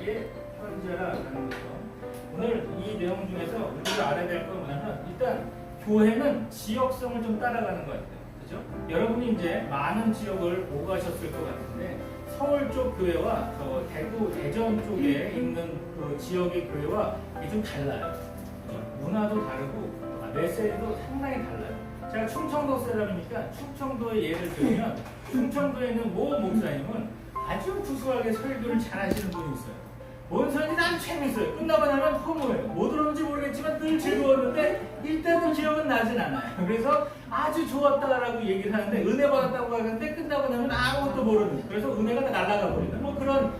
사자에게 편지하라라는 거죠. 오늘 이 내용 중에서 우리가 알아야 될 건 뭐냐면 일단 교회는 지역성을 좀 따라가는 것 같아요. 그죠? 여러분이 이제 많은 지역을 오가셨을 것 같은데 서울 쪽 교회와 저 대구, 대전 쪽에 있는 그 지역의 교회와 이게 좀 달라요. 그죠? 문화도 다르고 메시지도 상당히 달라요. 제가 충청도 사람이니까 충청도의 예를 들면 충청도에 있는 모 목사님은 아주 구수하게 설교를 잘 하시는 분이 있어요. 뭔 설교지 난 재밌어요. 끝나고 나면 허무해요. 뭐 들었는지 모르겠지만 늘 즐거웠는데 일단은 기억은 나진 않아요. 그래서 아주 좋았다라고 얘기를 하는데 은혜 받았다고 하는데 끝나고 나면 아무것도 모르는, 그래서 은혜가 날아가 버리는 뭐 그런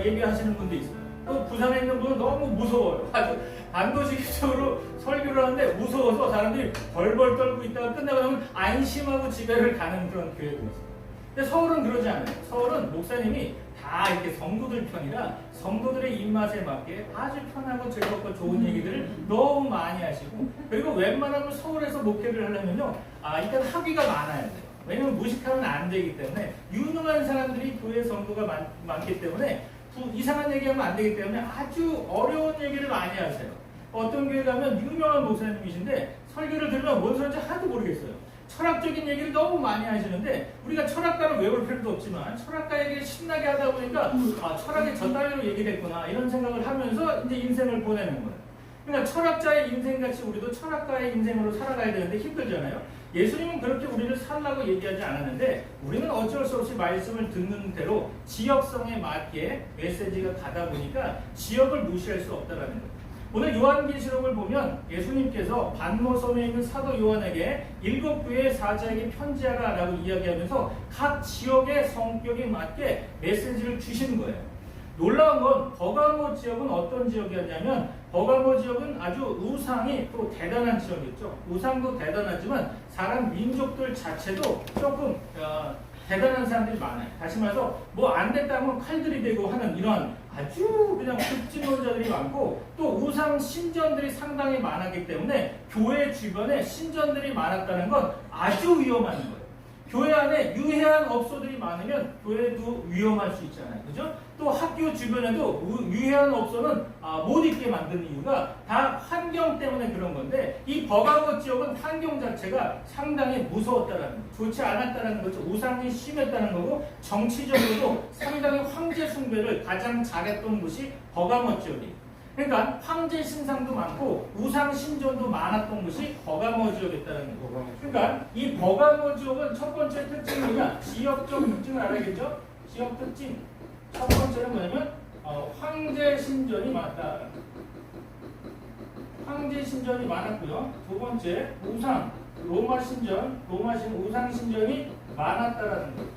얘기하시는 분도 있어요. 또 부산에 있는 분은 너무 무서워요. 아주 반도직입적으로 설교를 하는데 무서워서 사람들이 벌벌 떨고 있다가 끝나고 나면 안심하고 집에를 가는 그런 교회도 있어요. 근데 서울은 그러지 않아요. 서울은 목사님이 다 이렇게 성도들 편이라 성도들의 입맛에 맞게 아주 편하고 즐겁고 좋은 얘기들을 너무 많이 하시고, 그리고 웬만하면 서울에서 목회를 하려면요, 일단 학위가 많아야 돼요. 왜냐면 무식하면 안 되기 때문에 유능한 사람들이 교회 성도가 많기 때문에 이상한 얘기하면 안 되기 때문에 아주 어려운 얘기를 많이 하세요. 어떤 교회 가면 유명한 목사님이신데 설교를 들으면 뭔 소리인지 하나도 모르겠어요. 철학적인 얘기를 너무 많이 하시는데 우리가 철학가를 외울 필요도 없지만 철학가 얘기를 신나게 하다 보니까 철학이 저 따위로 얘기됐구나 이런 생각을 하면서 이제 인생을 보내는 거예요. 그러니까 철학자의 인생같이 우리도 철학가의 인생으로 살아가야 되는데 힘들잖아요. 예수님은 그렇게 우리를 살라고 얘기하지 않았는데 우리는 어쩔 수 없이 말씀을 듣는 대로 지역성에 맞게 메시지가 가다 보니까 지역을 무시할 수 없다는 거예요. 오늘 요한계시록을 보면 예수님께서 반모섬에 있는 사도 요한에게 7교회 사자에게 편지하라 라고 이야기하면서 각 지역의 성격에 맞게 메시지를 주시는 거예요. 놀라운 건 버가모 지역은 어떤 지역이었냐면 버가모 지역은 아주 우상이 또 대단한 지역이었죠. 우상도 대단하지만 사람 민족들 자체도 조금 대단한 사람들이 많아요. 다시 말해서 뭐 안 됐다면 칼들이 되고 하는 이런 아주 그냥 급진론자들이 많고 또 우상 신전들이 상당히 많았기 때문에 교회 주변에 신전들이 많았다는 건 아주 위험한 거예요. 교회 안에 유해한 업소들이 많으면 교회도 위험할 수 있잖아요. 그죠? 또 학교 주변에도 유해한 업소는 못 있게 만드는 이유가 다 환경 때문에 그런 건데 이 버가모 지역은 환경 자체가 상당히 무서웠다는 거죠. 좋지 않았다는 거죠. 우상이 심했다는 거고 정치적으로도 상당히 황제 숭배를 가장 잘했던 곳이 버가모 지역이에요. 그러니까 황제 신상도 많고 우상 신전도 많았던 곳이 버가모 지역이었다는 거고. 그러니까 이 버가모 지역은 첫 번째 특징이 뭐냐? 지역적 특징을 알아야겠죠? 지역 특징. 첫 번째는 뭐냐면 황제 신전이 많았다. 황제 신전이 많았고요. 두 번째 우상, 로마 신전, 우상 신전이 많았다라는 거예요.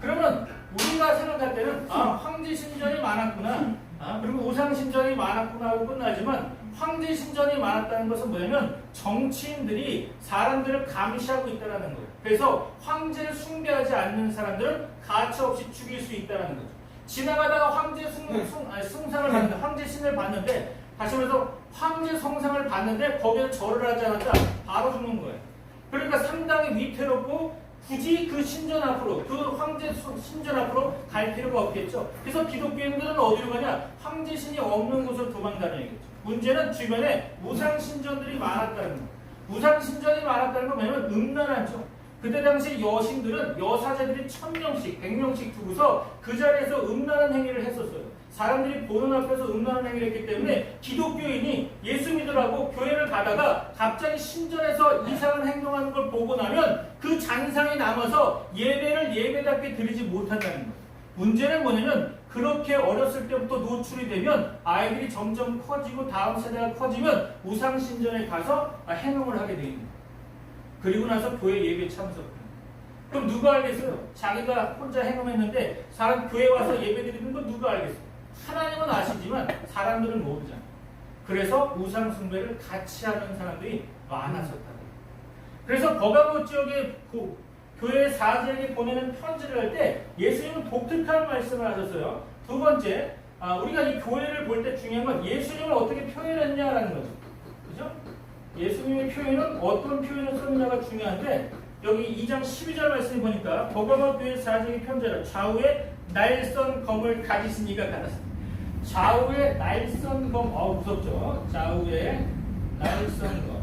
그러면 우리가 생각할 때는 황제 신전이 많았구나. 그리고 우상 신전이 많았구나 하고 끝나지만 황제 신전이 많았다는 것은 뭐냐면 정치인들이 사람들을 감시하고 있다는 거예요. 그래서 황제를 숭배하지 않는 사람들은 가차없이 죽일 수 있다는 거죠. 지나가다가 황제 숭상을 봤는데 황제 신을 봤는데 다시 말해서 황제 성상을 봤는데 거기에 절을 하지 않았다 바로 죽는 거예요. 그러니까 상당히 위태롭고 굳이 그 신전 앞으로, 그 황제 신전 앞으로 갈 필요가 없겠죠. 그래서 기독교인들은 어디로 가냐? 황제 신이 없는 곳으로 도망다녀야겠죠. 문제는 주변에 우상 신전들이 많았다는 거. 우상 신전이 많았다는 건 뭐냐면 음란하죠. 그때 당시 여신들은 여사제들이 1000명씩, 100명씩 두고서 그 자리에서 음란한 행위를 했었어요. 사람들이 보는 앞에서 음란한 행위를 했기 때문에 기독교인이 예수 믿으라고 교회를 가다가 갑자기 신전에서 이상한 행동하는 걸 보고 나면 그 잔상이 남아서 예배를 예배답게 드리지 못한다는 거예요. 문제는 뭐냐면 그렇게 어렸을 때부터 노출이 되면 아이들이 점점 커지고 다음 세대가 커지면 우상 신전에 가서 행동을 하게 되는 거예요. 그리고 나서 교회 예배 참석. 그럼 누가 알겠어요? 자기가 혼자 행동했는데 사람 교회 와서 예배 드리는 건 누가 알겠어요? 하나님은 아시지만 사람들은 모르잖아요. 그래서 우상 숭배를 같이 하는 사람들이 많았었다. 그래서 버가모 지역의 교회 사제에게 보내는 편지를 할 때 예수님은 독특한 말씀을 하셨어요. 두 번째, 우리가 이 교회를 볼 때 중요한 건 예수님을 어떻게 표현했냐라는 거죠. 그죠? 예수님의 표현은 어떤 표현을 썼느냐가 중요한데 여기 2장 12절 말씀을 보니까 버가모 교회 사제에게 편지하라. 좌우에 날선 검을 가지신 이가 가졌습니다. 좌우의 날선검, 무섭죠? 좌우의 날선검.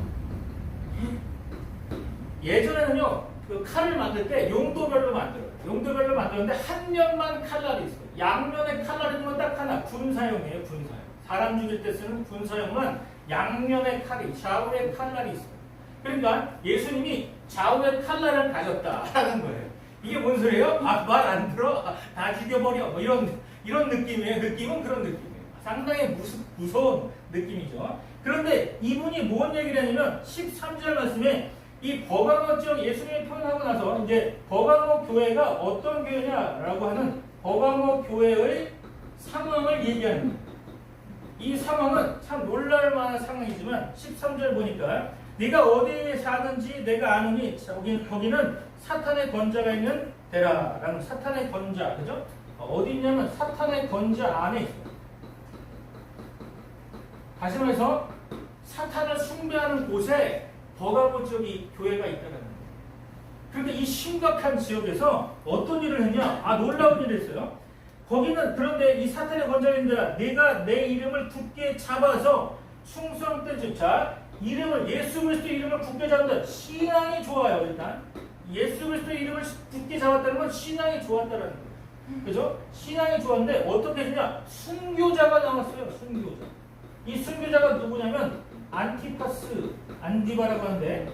예전에는요, 그 칼을 만들 때 용도별로 만들어요. 용도별로 만들었는데 한 면만 칼날이 있어요. 양면에 칼날이 있는 건 딱 하나, 군사용이에요, 군사용. 사람 죽일 때 쓰는 군사용만 양면에 칼이, 좌우에 칼날이 있어요. 그러니까 예수님이 좌우에 칼날을 가졌다라는 거예요. 이게 뭔 소리예요? 말 안 들어? 다 죽여버려. 뭐 이런 느낌이에요. 느낌은 그런 느낌이에요. 상당히 무서운 느낌이죠. 그런데 이분이 뭔 얘기를 하냐면 13절 말씀에 이 버가모 지역 예수님이 표현하고 나서 이제 버가모 교회가 어떤 교회냐라고 하는 버가모 교회의 상황을 얘기하는 거예요. 이 상황은 참 놀랄 만한 상황이지만 13절 보니까 네가 어디에 사는지 내가 아느니 거기는 사탄의 권자가 있는 데라라는 사탄의 권자, 그죠? 어디 있냐면 사탄의 권자 안에 있어요. 다시 말해서 사탄을 숭배하는 곳에 버가모 지역이 교회가 있다는 거예요. 그런데 이 심각한 지역에서 어떤 일을 했냐? 놀라운 일을 했어요. 거기는 그런데 이 사탄의 권자인들아 네가 내 이름을 굳게 잡아서 충성되자 이름을 예수 그리스도의 이름을 굳게 잡는다. 신앙이 좋아요. 일단 예수 그리스도의 이름을 굳게 잡았다는 건 신앙이 좋았다는 거예요. 그죠? 신앙이 좋았는데 어떻게 했냐? 순교자가 나왔어요. 순교자. 이 순교자가 누구냐면 안티파스, 안디바라고 하는데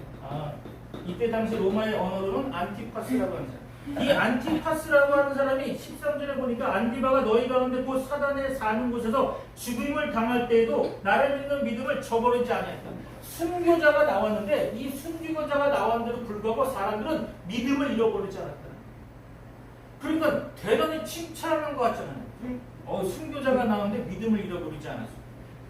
이때 당시 로마의 언어로는 안티파스라고 하는 사람. 이 안티파스라고 하는 사람이 13절에 보니까 안디바가 너희 가운데 곧 사단에 사는 곳에서 죽임을 당할 때에도 나를 믿는 믿음을 저버리지 아니했다. 순교자가 나왔는데 이 순교자가 나왔는데도 불구하고 사람들은 믿음을 잃어버리지 않았다. 그러니까 대단히 칭찬하는 것 같잖아요. 순교자가 나왔는데 믿음을 잃어버리지 않았어.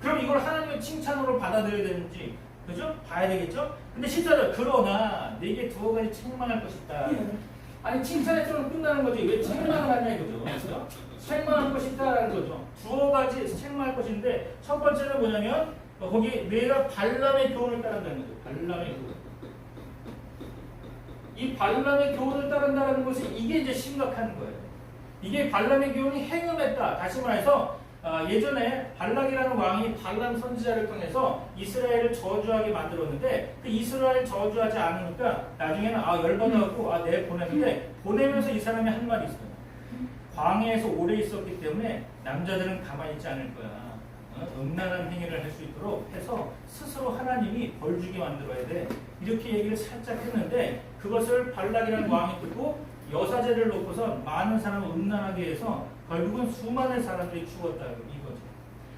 그럼 이걸 하나님의 칭찬으로 받아들여야 되는지, 그죠? 봐야 되겠죠? 근데 14절 그러나 내게 두어 가지 책망할 것이 있다. 아니 칭찬에서는 끝나는 거지 왜 책망을 하냐 이거죠. 그렇죠? 책망할 것이 있다라는 거죠. 두어 가지 책망할 것인데 첫 번째는 뭐냐면 거기 내가 발람의 교훈을 따른다는 거죠. 발람의 교훈. 이 발람의 교훈을 따른다는 것이 이게 이제 심각한 거예요. 이게 발람의 교훈이 행음했다. 다시 말해서 예전에 발락이라는 왕이 발람 선지자를 통해서 이스라엘을 저주하게 만들었는데 그 이스라엘 저주하지 않으니까 나중에는 열받아갖고 내 보냈는데 보내면서 이 사람이 한 말이 있어요. 광야에서 오래 있었기 때문에 남자들은 가만히 있지 않을 거야. 음란한 행위를 할 수 있도록 해서 스스로 하나님이 벌 주게 만들어야 돼. 이렇게 얘기를 살짝 했는데 그것을 발락이라는 왕이 듣고 여사제를 놓고서 많은 사람을 음란하게 해서 결국은 수많은 사람들이 죽었다 이거죠.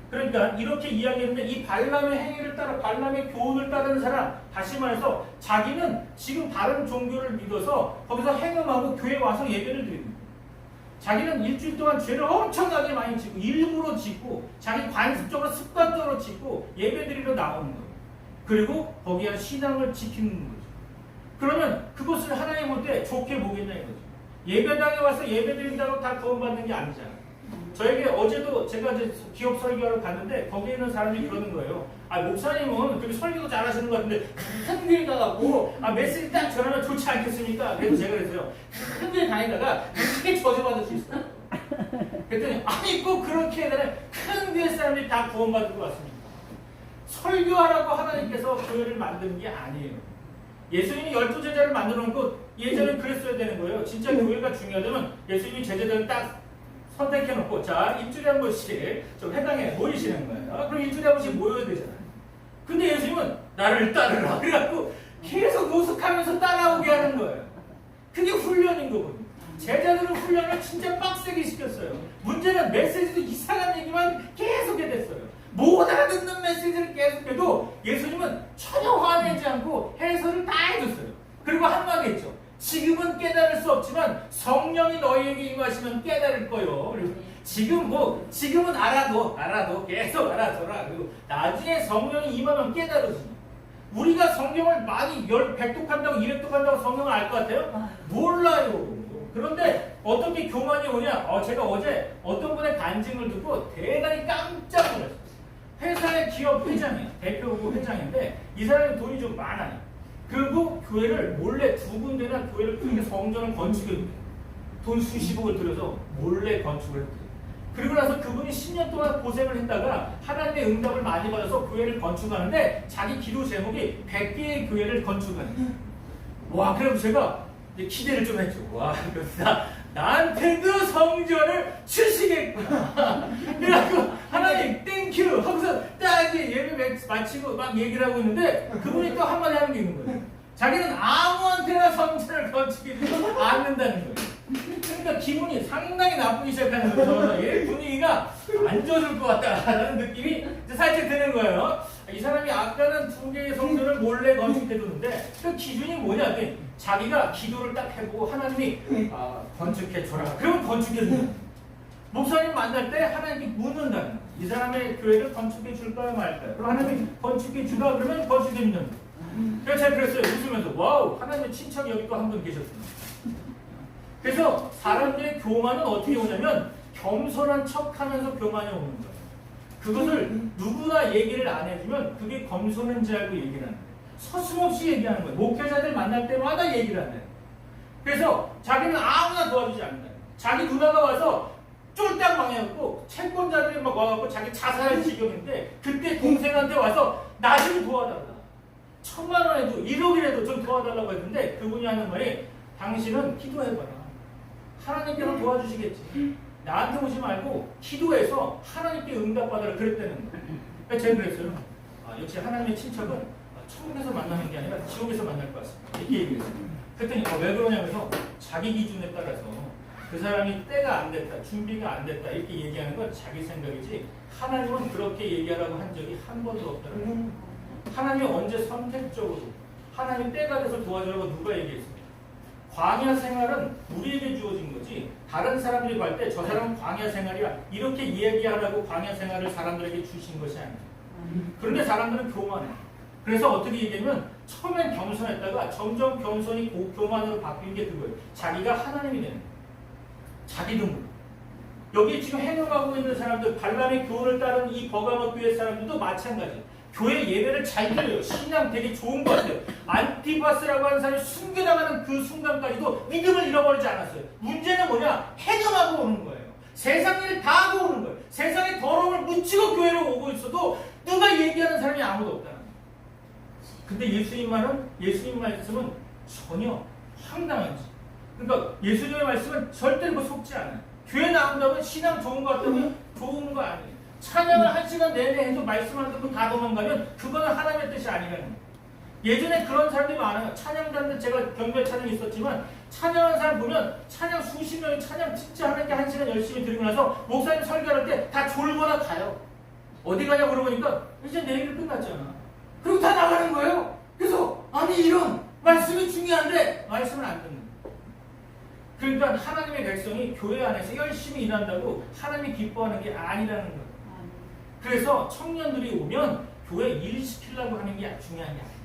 그러니까 이렇게 이야기했는데 이 발람의 행위를 따라 발람의 교훈을 따르는 사람, 다시 말해서 자기는 지금 다른 종교를 믿어서 거기서 행음하고 교회에 와서 예배를 드립니다. 자기는 일주일 동안 죄를 엄청나게 많이 짓고 일부러 짓고 자기 관습적으로 습관적으로 짓고 예배드리러 나오는 거예요. 그리고 거기에 신앙을 지키는 거죠. 그러면 그것을 하나님 볼 때 좋게 보겠냐 이거죠. 예배당에 와서 예배드린다고 다 구원받는 게 아니잖아요. 저에게 어제도 제가 이제 기업 설교하러 갔는데 거기에 있는 사람이 그러는 거예요. 목사님은 그렇게 설교도 잘하시는 것 같은데 큰 교회 가고 메시지 딱 전하면 좋지 않겠습니까? 그래서 제가 그랬어요. 큰 교회 다니다가 크게 저주받을 수 있어요. 그랬더니 꼭 그렇게 해야 되나? 큰 교회 사람들이 다 구원받을 것 같습니다. 설교하라고 하나님께서 교회를 만드는 게 아니에요. 예수님이 12제자를 만들어 놓고 예전엔 그랬어야 되는 거예요. 진짜 교회가 중요하다면 예수님이 제자들을 딱 선택해 놓고 자 일주일에 한 번씩 좀 회당에 모이시는 거예요. 그럼 일주일에 한 번씩 모여야 되잖아요. 근데 예수님은 나를 따르라 그래갖고 계속 노숙하면서 따라오게 하는 거예요. 그게 훈련인 거거든요. 제자들은 훈련을 진짜 빡세게 시켰어요. 문제는 메시지도 이상한 얘기만 계속 해댔어요. 못 알아듣는 메시지를 계속해도 예수님은 전혀 화내지 않고 해설을 다 해줬어요. 그리고 한마디 했죠. 지금은 깨달을 수 없지만 성령이 너희에게 임하시면 깨달을 거요. 그리고 지금은 알아도 계속 알아둬라. 그리고 나중에 성령이 임하면 깨달으시. 우리가 성경을 많이 100독한다고 200독한다고 성경을 알 것 같아요? 몰라요. 그런데 어떻게 교만이 오냐? 제가 어제 어떤 분의 간증을 듣고 대단히 깜짝 놀랐어요. 회사의 기업 회장이에요. 대표고 회장인데 이 사람이 돈이 좀 많아요. 그리고 교회를 몰래 2군데나 교회를 크게 성전을 건축해요. 돈 수십억을 들여서 몰래 건축을 했대요. 그리고 나서 그분이 10년 동안 고생을 했다가 하나님의 응답을 많이 받아서 교회를 건축하는데 자기 기도 제목이 100개의 교회를 건축하는. 와, 그럼 제가 이제 기대를 좀 했죠. 와, 나한테도 성전을 주시겠구나. 그래갖고 하나님 땡큐 하고서 딱 이제 예배 마치고 막 얘기를 하고 있는데 그분이 또 한마디 하는 게 있는 거예요. 자기는 아무한테나 성전을 건축해주지 않는다는 거예요. 그러니까 기분이 상당히 나쁘기 시작하는 거죠. 얘 분위기가 안 좋을 것 같다라는 느낌이 살짝 드는 거예요. 이 사람이 아까는 2개의 성전을 몰래 건축해줬는데 그 기준이 뭐냐? 자기가 기도를 딱 해보고 하나님이 건축해줘라. 그러면 건축해준다. 목사님 만날 때 하나님께 묻는다는 거예요. 이 사람의 교회를 건축해줄까요 말까요? 그럼 하나님이 건축해주라 그러면 건축해준다. 그래서 제가 그랬어요. 웃으면서 와우, 하나님의 친척이 여기 또 한 분 계셨습니다. 그래서 사람들의 교만은 어떻게 오냐면 겸손한 척하면서 교만이 오는 거예요. 그것을 누구나 얘기를 안 해주면 그게 겸손한지 알고 얘기를 하는 거예요. 서슴없이 얘기하는 거예요. 목회자들 만날 때마다 얘기를 한대요. 그래서 자기는 아무나 도와주지 않는다. 자기 누나가 와서 쫄딱 망해갖고 채권자들이 막 와갖고 자기 자살할 지경인데 그때 동생한테 와서 나 좀 도와달라. 1000만 원에도 1억이라도 좀 도와달라고 했는데 그분이 하는 말이 당신은 기도해봐라. 하나님께서 도와주시겠지. 나한테 오지 말고 기도해서 하나님께 응답받으라 그랬다는 거예요. 그러니까 제가 그랬어요. 역시 하나님의 친척은 천국에서 만나는 게 아니라 지옥에서 만날 것 같습니다. 이렇게 얘기했어요. 그랬더니 왜 그러냐면서 자기 기준에 따라서 그 사람이 때가 안 됐다, 준비가 안 됐다 이렇게 얘기하는 건 자기 생각이지 하나님은 그렇게 얘기하라고 한 적이 한 번도 없다는 거예요. 하나님이 언제 선택적으로 하나님 때가 돼서 도와주라고 누가 얘기했습니까? 광야 생활은 우리에게 주어진 거지 다른 사람들이 갈 때 저 사람은 광야 생활이야 이렇게 이야기하라고 광야 생활을 사람들에게 주신 것이 아니에요. 그런데 사람들은 교만해. 그래서 어떻게 얘기하면 처음엔 겸손했다가 점점 겸손이 교만으로 바뀐 게 그거예요. 자기가 하나님이 되는 거예요. 자기 등으로. 여기 지금 행음하고 있는 사람들 발람의 교훈을 따른 이 버가모 교회 사람들도 마찬가지. 교회 예배를 잘 드려요. 신앙 되게 좋은 것 같아요. 안티파스라고 하는 사람이 숨겨나가는 그 순간까지도 믿음을 잃어버리지 않았어요. 문제는 뭐냐? 행음하고 오는 거예요. 세상 일을 다 하고 오는 거예요. 세상의 더러움을 묻히고 교회로 오고 있어도 누가 얘기하는 사람이 아무도 없다는 거예요. 근데 예수님 말씀은 전혀 황당한지. 그러니까 예수님의 말씀은 절대로 속지 않아요. 교회 나온다면 신앙 좋은 것 같다면 좋은 거 아니에요. 찬양을 1시간 내내 해도 말씀을 듣고 다 도망가면 그거는 하나님의 뜻이 아니라는 거예요. 예전에 그런 사람들이 많아요. 찬양단들 제가 경배 찬양이 있었지만 찬양하는 사람 보면 찬양 수십 명이 찬양 진짜 하나님께 1시간 열심히 드리고 나서 목사님 설교할 때 다 졸거나 가요. 어디 가냐고 물어보니까 이제 내일 끝났잖아. 그리고 다 나가는 거예요. 그래서 아니 이런 말씀이 중요한데 말씀을 안 듣는 거예요. 그러니까 하나님의 백성이 교회 안에서 열심히 일한다고 하나님이 기뻐하는 게 아니라는 거예요. 그래서 청년들이 오면 교회 일 시키려고 하는 게 중요한 게 아니에요.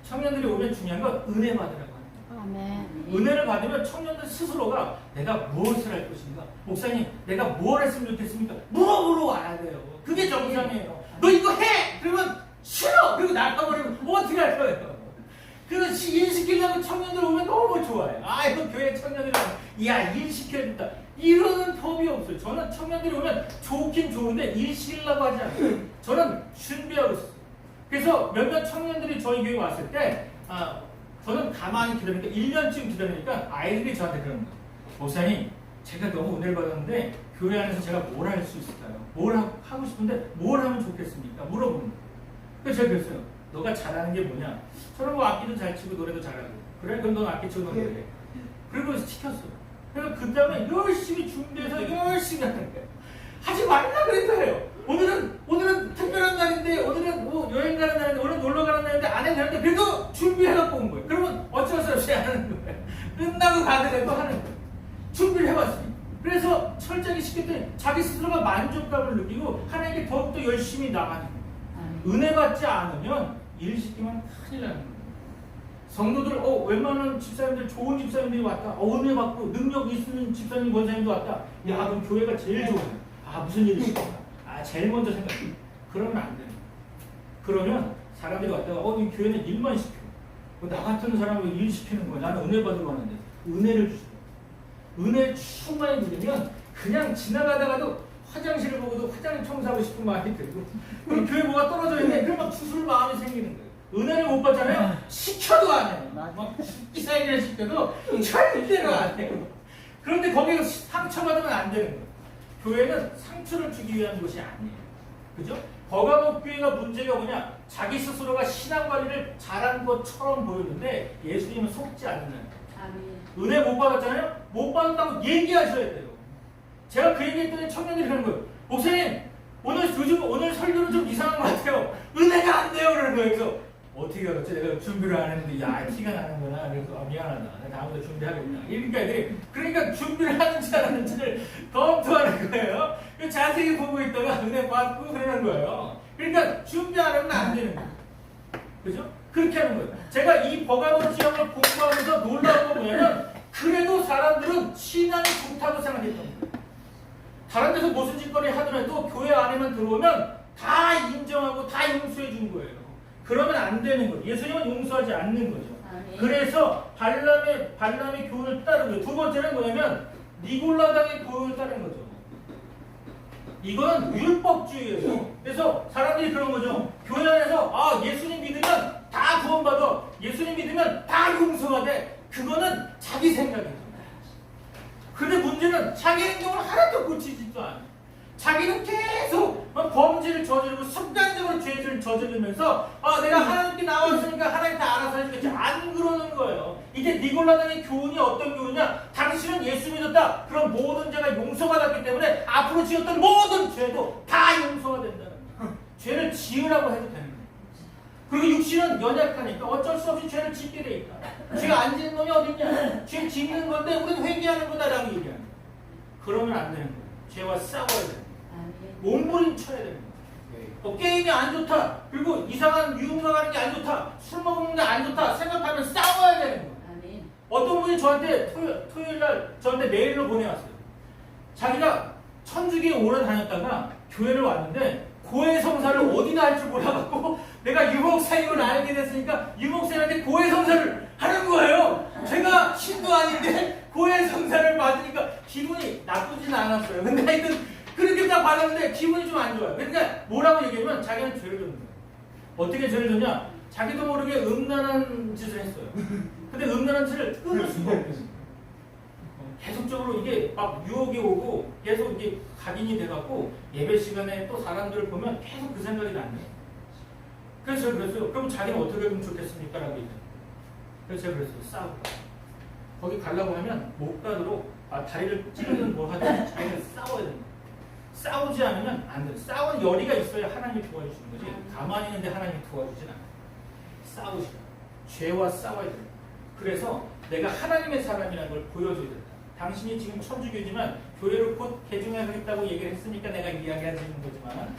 청년들이 오면 중요한 건 은혜 받으라고 하는 거예요. 은혜를 받으면 청년들 스스로가 내가 무엇을 할 것인가? 목사님 내가 뭘 했으면 좋겠습니까? 물어보러 와야 돼요. 그게 정상이에요. 너 이거 해! 그러면 싫어! 그리고 나가버리면 어떻게 할 거예요? 그래서 일 시키려고 청년들 오면 너무 좋아요. 이거 교회 청년들이 오면 야, 일 시켜준다. 이러는 법이 없어요. 저는 청년들이 오면 좋긴 좋은데 일 시키려고 하지 않아요. 저는 준비하고 있어요. 그래서 몇몇 청년들이 저희 교회 왔을 때 저는 가만히 기다리니까 1년쯤 기다리니까 아이들이 저한테 그러는 거예요. 목사님 제가 너무 은혜를 받았는데 교회 안에서 제가 뭘 할 수 있을까요? 뭘 하고 싶은데 뭘 하면 좋겠습니까? 물어보는 거예요. 그래서 제가 그랬어요. 너가 잘하는 게 뭐냐? 저는 뭐 악기도 잘 치고 노래도 잘하고 그래? 그럼 넌 악기 치고 노래 해. 그리고 시켰어. 그래서 그 다음에 열심히 준비해서 열심히 하는 거예요. 하지 말라 그랬어요. 오늘은 특별한 날인데 오늘은 뭐 여행 가는 날인데 오늘 놀러 가는 날인데 안 해도 되는데 그래도 준비해갖고 온 거예요. 그러면 어쩔 수 없이 하는 거예요. 끝나고 가더라도 하는 거예요. 준비를 해왔으니. 그래서 철저히 시켰더니 자기 스스로가 만족감을 느끼고 하나님께 더욱더 열심히 나가는 거예요. 은혜 받지 않으면 일 시키면 큰일 나는 거예요. 성도들, 웬만한 집사님들, 좋은 집사님들이 왔다. 은혜 받고 능력 있는 집사님, 권사님도 왔다. 야, 그럼 교회가 제일 좋아요. 무슨 일이 있을까? 제일 먼저 생각해. 그러면 안 돼요. 그러면 사람들이 왔다가, 이 교회는 일만 시켜. 나 같은 사람을 일 시키는 거야. 나는 은혜 받으러 왔는데. 은혜를 주세요. 은혜 충만히 누리면 그냥 지나가다가도 화장실을 보고도 화장실 청소하고 싶은 마음이 들고 그럼 교회 뭐가 떨어져 있네 그러면 주술 마음이 생기는 거예요. 은혜를 못 받잖아요. 시켜도 안 해요. 막 이사회를 시켜도 절대로 안 해요. 그런데 거기서 상처받으면 안 되는 거예요. 교회는 상처를 주기 위한 곳이 아니에요. 그죠? 버가목교회가 문제가 뭐냐? 자기 스스로가 신앙관리를 잘한 것처럼 보였는데 예수님은 속지 않는. 은혜 못 받았잖아요? 못 받았다고 얘기하셔야 돼요. 제가 그 얘기했더니 청년들이 그러는 거예요. 목사님, 오늘 설교는 좀 이상한 것 같아요. 은혜가 안 돼요. 그러는 거예요. 그래서 어떻게 알았지? 내가 준비를 안 했는데, 야, 티가 나는구나. 그래서, 미안하다. 내가 다음부터 준비하겠다. 그러니까 준비를 하는지 안 하는지를 검토하는 거예요. 자세히 보고 있다가 은혜 받고 그러는 거예요. 그러니까 준비 안 하면 안 되는 거예요. 그죠? 그렇게 하는 거예요. 제가 이 버가모 지역을 공부하면서 놀라운 건 뭐냐면, 그래도 사람들은 신앙이 좋다고 생각했던 거예요. 다른 데서 무슨 짓거리 하더라도 교회 안에만 들어오면 다 인정하고 다 용서해 주는 거예요. 그러면 안 되는 거예요. 예수님은 용서하지 않는 거죠. 그래서 발람의 교훈을 따르고요. 두 번째는 뭐냐면 니골라당의 교훈을 따르는 거죠. 이건 율법주의예요. 그래서 사람들이 그런 거죠. 교회 안에서 예수님 믿으면 다 구원받아. 예수님 믿으면 다 용서가 돼. 그거는 자기 생각이죠. 근데 문제는 자기 행동을 하나도 고치지도 않아요. 자기는 계속 범죄를 저지르고 습관적으로 죄를 저지르면서 내가 하나님께 나왔으니까 하나님 다 알아서 해주겠지. 안 그러는 거예요. 이게 니골라당의 교훈이 어떤 교훈이냐? 당신은 예수 믿었다. 그럼 모든 죄가 용서받았기 때문에 앞으로 지었던 모든 죄도 다 용서가 된다는 거예요. 죄를 지으라고 해도 되는 거예요. 그리고 육신은 연약하니까 어쩔 수 없이 죄를 짓게 돼 있다. 죄가 안 짓는 놈이 어딨냐? 죄 짓는 건데 우리는 회개하는 거다라고 얘기하는 거예요. 그러면 안 되는 거예요. 죄와 싸워야 되는 거예요. 몸부림쳐야 되는 거예요. 게임이 안 좋다. 그리고 이상한 유흥가 가는 게 안 좋다. 술 먹는 게 안 좋다. 생각하면 싸워야 되는 거예요. 어떤 분이 저한테 토요일 날 저한테 메일로 보내왔어요. 자기가 천주교에 오래 다녔다가 교회를 왔는데 고해성사를 어디나 할 줄 몰라갖고 내가 유목사임을 알게 됐으니까 유목사님한테 고해성사를 하는 거예요. 제가 신도 아닌데 고해성사를 받으니까 기분이 나쁘진 않았어요. 근데 하여튼 그렇게 딱 받았는데 기분이 좀 안 좋아요. 그러니까 뭐라고 얘기하면 자기는 죄를 졌는 거예요. 어떻게 죄를 졌냐? 자기도 모르게 음란한 짓을 했어요. 근데 음란한 짓을 끊을 수가 없어요. 계속적으로 이게 막 유혹이 오고 계속 이게 각인이 돼갖고 예배 시간에 또 사람들을 보면 계속 그 생각이 나네요. 그래서 제가 그랬어요. 그럼 자기는 어떻게 하면 좋겠습니까? 라고 얘기해요. 그래서 제가 그랬어요. 싸우고. 거기 가려고 하면 못 가도록 다리를 찌르든 뭐 하든 자기는 싸워야 됩니다. 싸우지 않으면 안 돼요. 싸울 열의가 있어야 하나님이 도와주시는 거지. 가만히 있는데 하나님이 도와주진 않아요. 싸우시라. 죄와 싸워야 돼요. 그래서 내가 하나님의 사람이라는 걸 보여줘야 된다. 당신이 지금 천주교지만 교회를 곧 개종하겠다고 얘기를 했으니까 내가 이야기하는 거지만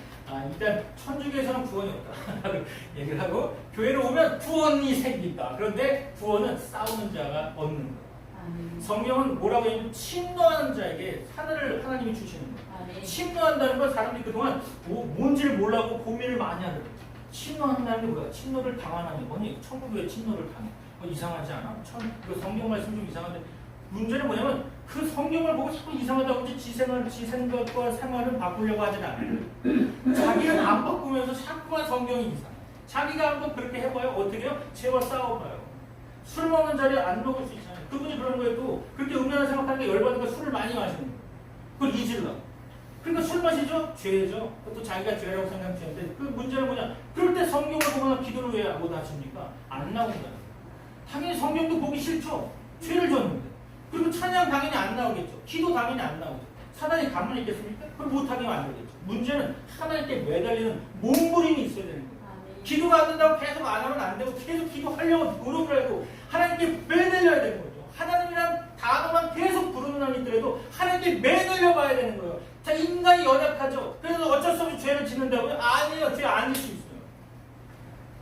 일단 천주교에서는 구원이 없다. 얘기를 하고 교회를 오면 구원이 생긴다. 그런데 구원은 싸우는 자가 얻는 거예요. 성경은 뭐라고 했냐면 침노하는 자에게 하늘을 하나님이 주시는 거예요. 침노한다는 건 사람들이 그동안 뭔지를 몰라고 고민을 많이 하더라고요. 침노한다는 게 뭐야? 침노를 당하는 게 뭐니? 천국에 침노를 당해. 이상하지 않아? 그 성경 말씀 좀 이상한데 문제는 뭐냐면 그 성경을 보고 자꾸 이상하다고 하지 지 생각과 생활을 바꾸려고 하진 않아요. 자기는 안 바꾸면서 자꾸만 성경이 이상해. 자기가 한번 그렇게 해봐요. 어떻게 해요? 죄와 싸워봐요. 술 먹는 자리에 안 먹을 수 있잖아요. 그분이 그런 거에 또 그렇게 음란한 생각하는 게 열받으니까 술을 많이 마시는 거예요. 그걸 잊으려고. 그러니까 술 마시죠? 죄죠. 또 자기가 죄라고 생각하는 죄인데 그 문제는 뭐냐? 그럴 때 성경을 보거나 기도를 왜 못 하십니까? 안 나온다. 당연히 성경도 보기 싫죠. 죄를 졌는데. 그리고 찬양 당연히 안 나오겠죠. 기도 당연히 안 나오죠. 사단이 가만히 있겠습니까? 그걸 못하게 만들겠죠. 문제는 하나님께 매달리는 몸부림이 있어야 되는 거예요. 기도가 안 된다고 계속 안 하면 안 되고 계속 기도하려고 노력을 해도 하나님께 매달려야 되는 거죠. 하나님이란 단어만 계속 부르는 한 있더라도 하나님께 매달려 봐야 되는 거예요. 자, 인간이 연약하죠. 그래서 어쩔 수 없이 죄를 짓는다고요? 아니에요. 죄 안 짓을 수 있어요.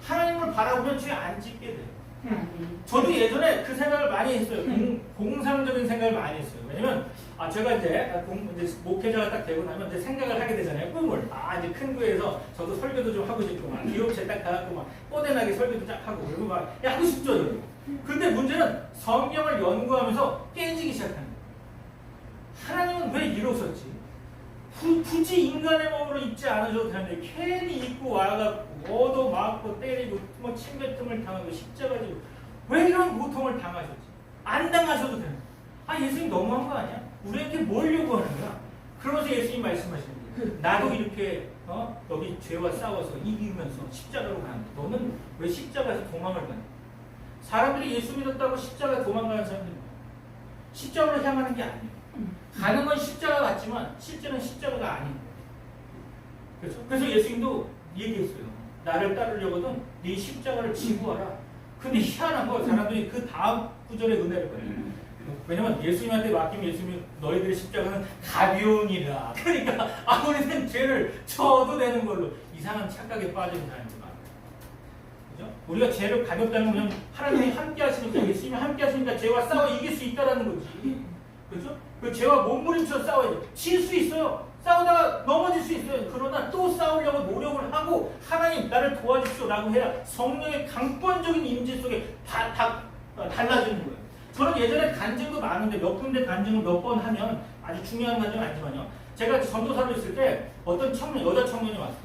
하나님을 바라보면 죄 안 짓게 돼요. 저도 예전에 그 생각을 많이 했어요. 공상적인 생각을 많이 했어요. 왜냐면 제가 이제 목회자가 딱 되고 나면 이제 생각을 하게 되잖아요. 꿈을. 이제 큰 교회에서 저도 설교도 좀 하고 싶고 막 기업체 딱 가갖고 막 뽀대나게 설교도 딱 하고 그리고 막 하고 싶죠. 근데 문제는 성경을 연구하면서 깨지기 시작하는 거예요. 하나님은 왜 이러셨지? 굳이 인간의 몸으로 입지 않으셔도 되는데 괜히 입고 와갖고 얻어맞고 때리고 뭐 침뱉음을 당하고 십자가 지고 왜 이런 고통을 당하셨지? 안 당하셔도 되는데 예수님 너무한 거 아니야? 우리한테 뭘 요구하는 거야? 그러면서 예수님 말씀하시는 거예요. 나도 이렇게 여기 죄와 싸워서 이기면서 십자가로 가는데 너는 왜 십자가에서 도망을 가냐? 사람들이 예수 믿었다고 십자가에 도망가는 사람들이 십자가로 향하는 게 아니에요. 가는 건 십자가 같지만 실제는 십자가가 아니에요. 그래서 예수님도 얘기했어요. 나를 따르려거든 네 십자가를 지고 와라. 근데 희한한 거 사람들이 그 다음 구절에 은혜를 받아요. 왜냐면 예수님한테 맡기면 예수님이 너희들의 십자가는 가벼우니라. 그러니까 아무리는 죄를 져도 되는 걸로 이상한 착각에 빠지는 사람들 많아요. 그죠? 우리가 죄를 가볍다는 건 하나님이 함께 하시니까 예수님이 함께 하시니까 죄와 싸워 이길 수 있다라는 거지. 그죠? 그 죄와 몸부림쳐 싸워야 돼. 질 수 있어요. 싸우다가 넘어질 수 있어요. 그러나 또 싸우려고 노력을 하고 하나님 나를 도와주십시오라고 해야 성령의 강권적인 임재 속에 달라지는 거예요. 저는 예전에 간증도 많은데 몇 군데 간증을 몇 번 하면 아주 중요한 간증은 아니지만요. 제가 전도사로 있을 때 어떤 여자 청년이 왔어요.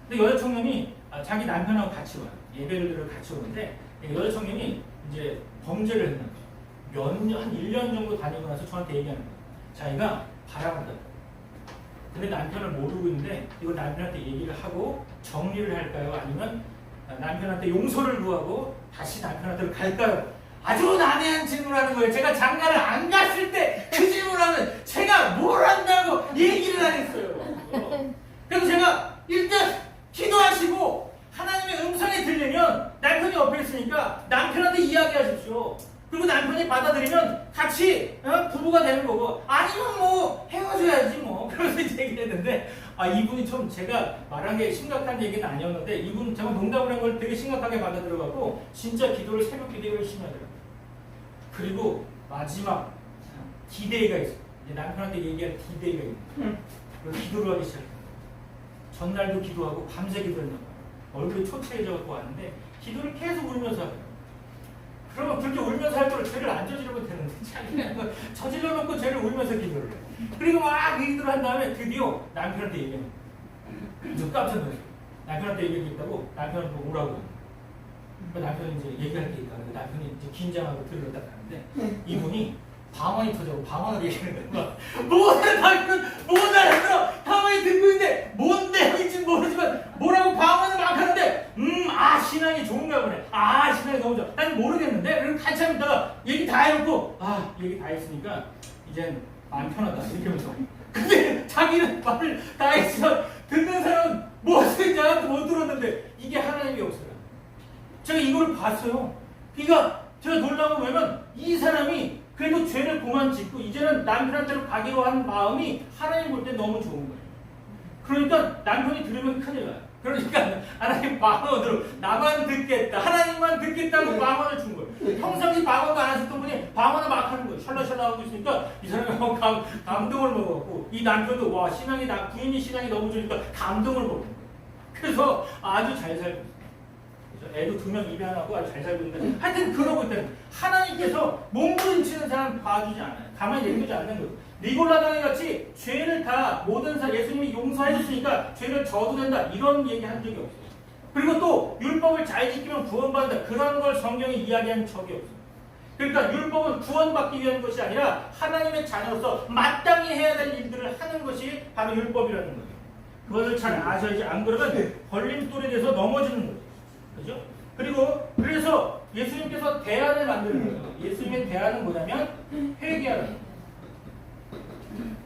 근데 여자 청년이 자기 남편하고 같이 와요. 예배를 같이 오는데 여자 청년이 이제 범죄를 했나 봐요. 한 1년 정도 다니고 나서 저한테 얘기하는 거예요. 자기가 바람을 근데 남편을 모르고 있는데 이걸 남편한테 얘기를 하고 정리를 할까요? 아니면 남편한테 용서를 구하고 다시 남편한테 갈까요? 아주 난해한 질문을 하는 거예요. 제가 장가를 안 갔을 때 그 질문하면 제가 뭘 한다고 얘기를 안 했어요. 그래서 제가 일단 기도하시고 하나님의 음성이 들리면 남편이 옆에 있으니까 남편한테 이야기하십시오. 그리고 남편이 받아들이면 같이 부부가 되는 거고 아니면 뭐 헤어져야지 뭐. 그래서 이제 얘기를 했는데 이분이 좀 제가 말한 게 심각한 얘기는 아니었는데 이분 제가 농담을 한 걸 되게 심각하게 받아들여갖고 진짜 기도를 새벽 기도를 열심히 하더라고요. 그리고 마지막 디데이가 있어요. 이제 남편한테 얘기할 디데이가 있어요. 그래서 기도를 하기 시작해요. 전날도 기도하고 밤새 기도했나 봐요. 얼굴이 초췌해져갖고 왔는데 기도를 계속 울면서 하더라고요. 그러면 그렇게 울면서 할 거를 죄를 안 저지르면 되는데 자기는 저질러 놓고 죄를 울면서 기도를 해요. 그리고 막 기도를 한 다음에 드디어 남편한테 얘기해요. 저 깜짝 놀랐어요. 남편한테 얘기했다고 남편한테 오라고. 남편이 이제 얘기할 게 있다. 남편이 이제 긴장하고 들으러 딱 가는데 이분이 방언이 터져고 방언을 얘기하는 거예요. 모든 남편은 못 알아들어. 방언이 듣고 있는데 뭔 내용인지 모르지만 뭐라고 방언을 막 하는데 신앙이 좋은가 보네. 신앙이 너무 좋아. 난 모르겠는데. 그럼 같이 하다가 얘기 다 해놓고 얘기 다 했으니까 이젠 마음 편하다 이렇게 하면서. 근데 자기는 말을 다 했지만 듣는 사람은 무엇인지 나한테 못 들었는데 이게 하나님의 역사라. 제가 이걸 봤어요. 그러니까 제가 놀라운 건 뭐냐면 이 사람이 그래도 죄를 그만 짓고 이제는 남편한테로 가기로 한 마음이 하나님 볼 때 너무 좋은 거예요. 그러니까 남편이 들으면 큰일 나요. 그러니까 하나님 방언으로 나만 듣겠다. 하나님만 듣겠다고 방언을 준 거예요. 평상시 방언도 안 하셨던 분이 방언을 막 하는 거예요. 샬라샬라 하고 있으니까 이 사람이 감동을 먹었고 이 남편도 신앙이 부인이 신앙이 너무 좋으니까 감동을 먹은 거예요. 그래서 아주 잘 살고 있어요. 애도 2명 입에 하나고 아주 잘 살고 있는데 하여튼 그러고 있다는 하나님께서 몸부림치는 사람 봐주지 않아요. 가만히 내두지 않는 거예요. 니골라당이 같이 죄를 다 모든 예수님이 용서해 줬으니까 죄를 져도 된다 이런 얘기 한 적이 없어요. 그리고 또 율법을 잘 지키면 구원받는다 그런 걸 성경이 이야기한 적이 없어요. 그러니까 율법은 구원받기 위한 것이 아니라 하나님의 자녀로서 마땅히 해야 될 일들을 하는 것이 바로 율법이라는 거예요. 그것을 잘 아셔야지 안 그러면 걸림돌에 대해서 넘어지는 거예요. 그죠? 그리고 그래서 예수님께서 대안을 만드는 거예요. 예수님의 대안은 뭐냐면 회개하라는 거예요.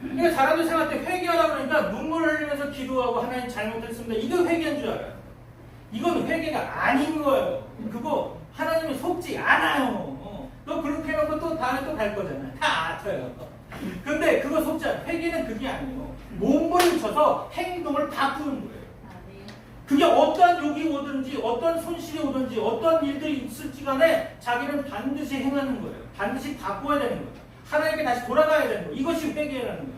그러니까 사람들 생각할 때 회개하라고 그러니까 눈물을 흘리면서 기도하고 하나님 잘못했습니다. 이거 회개한 줄 알아요. 이건 회개가 아닌 거예요. 그거 하나님이 속지 않아요. 너 그렇게 해놓고 또 다음에 또 갈 거잖아요. 다 아파요. 근데 그거 속지 않아요. 회개는 그게 아니에요. 몸부림쳐서 행동을 바꾸는 거예요. 그게 어떠한 욕이 오든지 어떤 손실이 오든지 어떤 일들이 있을지 간에 자기는 반드시 행하는 거예요. 반드시 바꿔야 되는 거예요. 하나님께 다시 돌아가야 되는 거예요. 이것이 회개라는 거예요.